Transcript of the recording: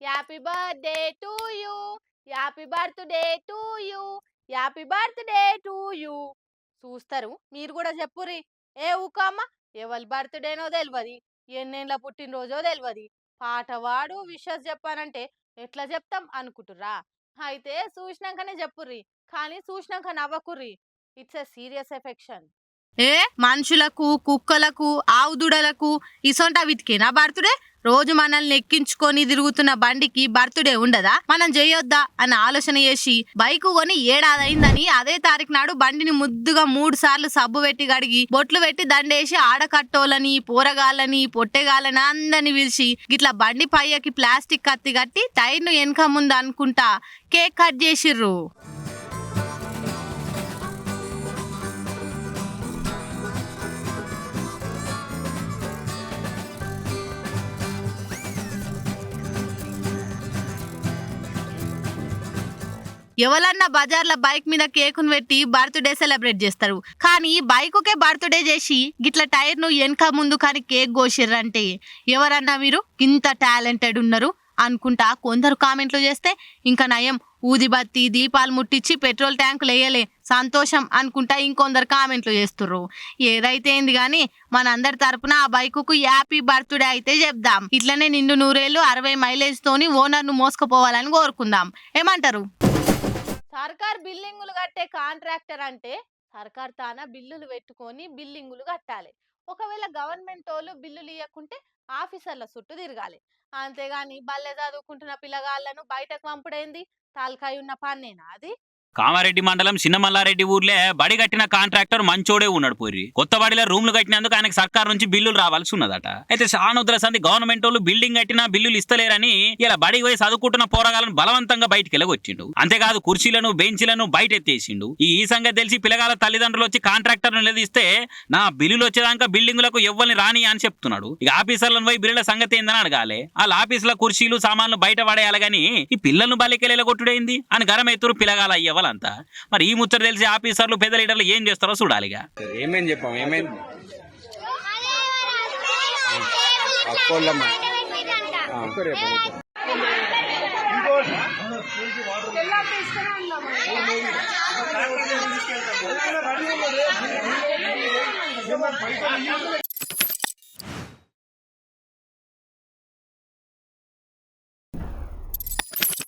Happy birthday to you, happy birthday to you, happy birthday to you. చూస్తారు మీరు కూడా చెప్పుర్రి. ఏ ఊకమ్మ, ఎవరి బర్త్డేనో తెలియదు, ఎన్నేళ్ళ పుట్టినరోజో తెలియదు, పాట వాడు విషెస్ చెప్పానంటే ఎట్లా చెప్తాం అనుకుంటుర్రా? అయితే చూసినాకనే చెప్పుర్రి, కానీ చూసినాక నవ్వకుర్రి. It's a serious affection. ఏ మనుషులకు, కుక్కలకు, ఆవు దూడలకు ఇసొంట వీటికేనా బర్త్డే? రోజు మనల్ని ఎక్కించుకొని తిరుగుతున్న బండికి బర్త్డే ఉండదా? మనం చేయొద్దా అని ఆలోచన చేసి బైక్ కొని ఏడాదైందని అదే తారీఖు నాడు బండిని ముద్దుగా 3 సార్లు సబ్బు పెట్టి కడిగి బొట్లు పెట్టి దండేసి ఆడకట్టోలని, పోరగాళ్ళని, పొట్టెగాళ్ళని అందరిని పిలిచి గిట్లా బండి పయ్యకి ప్లాస్టిక్ కత్తి కట్టి టైర్ను వెనక ముందు అనుకుంటా కేక్ కట్ చేసిర్రు. ఎవరన్నా బజార్ల బైక్ మీద కేకును పెట్టి బర్త్డే సెలబ్రేట్ చేస్తారు, కానీ బైకుకే బర్త్డే చేసి గిట్ల టైర్ను వెనక ముందు కానీ కేక్ కోసిర్రంటే ఎవరన్నా మీరు ఇంత టాలెంటెడ్ ఉన్నారు అనుకుంటా కొందరు కామెంట్లు చేస్తే, ఇంకా నయం ఊదిబత్తి దీపాలు ముట్టించి పెట్రోల్ ట్యాంకులు వేయలే సంతోషం అనుకుంటా ఇంకొందరు కామెంట్లు చేస్తుర్రు. ఏదైతే ఏంది కానీ మనందరి తరపున ఆ బైకుకు హ్యాపీ బర్త్డే అయితే చెప్దాం. ఇట్లనే నిండు 100 ఏళ్ళు 60 మైలేజ్ తోని ఓనర్ను మోసుకుపోవాలని కోరుకుందాం. ఏమంటారు? సర్కార్ బిల్డింగులు కట్టే కాంట్రాక్టర్ అంటే సర్కార్ తాన బిల్లులు పెట్టుకొని బిల్డింగులు కట్టాలి. ఒకవేళ గవర్నమెంట్ వాళ్ళు బిల్లులు ఇవ్వకుంటే ఆఫీసర్ల చుట్టూ తిరగాలి. అంతేగాని బల్లె చదువుకుంటున్న పిల్లగాళ్ళను బయటకు పంపుడేంది? తలకాయ ఉన్న పన్నేనా అది? కామారెడ్డి మండలం చిన్నమల్లారెడ్డి ఊర్లే బడి కట్టిన కాంట్రాక్టర్ మంచోడే ఉన్నాడు. పోయి కొత్త బడిలో రూమ్లు కట్టినందుకు ఆయనకు సర్కార్ నుంచి బిల్లులు రావాల్సి ఉన్నదట. అయితే సానుద్ర సంది గవర్నమెంట్ వాళ్ళు బిల్డింగ్ కట్టినా బిల్లులు ఇస్తలేరని ఇలా బడికి పోయి చదువుకుంటున్న పోరగాలను బలవంతంగా బయటికి వెళ్ళగొచ్చిండు. అంతేకాదు కుర్చీలను బెంచీలను బయట ఎత్తేసిండు. ఈ సంగతి తెలిసి పిల్లగాల తల్లిదండ్రులు వచ్చి కాంట్రాక్టర్ నిలదీస్తే నా బిల్లులు వచ్చేదాకా బిల్డింగులకు ఎవ్వరిని రాని అని చెప్తున్నాడు. ఇక ఆఫీసర్లను పోయి బిల్లుల సంగతి ఏందని అడగాలి. వాళ్ళ ఆఫీసుల కుర్చీలు సామాన్లు బయట పడేయాలి గానీ ఈ పిల్లలను బలికెళ్ళ కొట్టుడైంది అని గరం ఎత్తురు పిల్లగాల అయ్యవ. అంతా మరి ఈ ముచ్చట తెలిసి ఆఫీసర్లు పెద్ద లీడర్లు ఏం చేస్తారో చూడాలిగా. ఏమేం చెప్పాం ఏమైంది